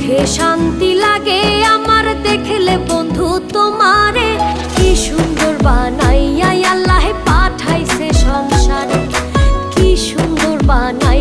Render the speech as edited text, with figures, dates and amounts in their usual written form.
সুখে শান্তি লাগে আমার দেখলে বন্ধু তোমারে। কি সুন্দর বানাইয়া আল্লাহ পাঠাইছে সংসারে, কি সুন্দর বানাই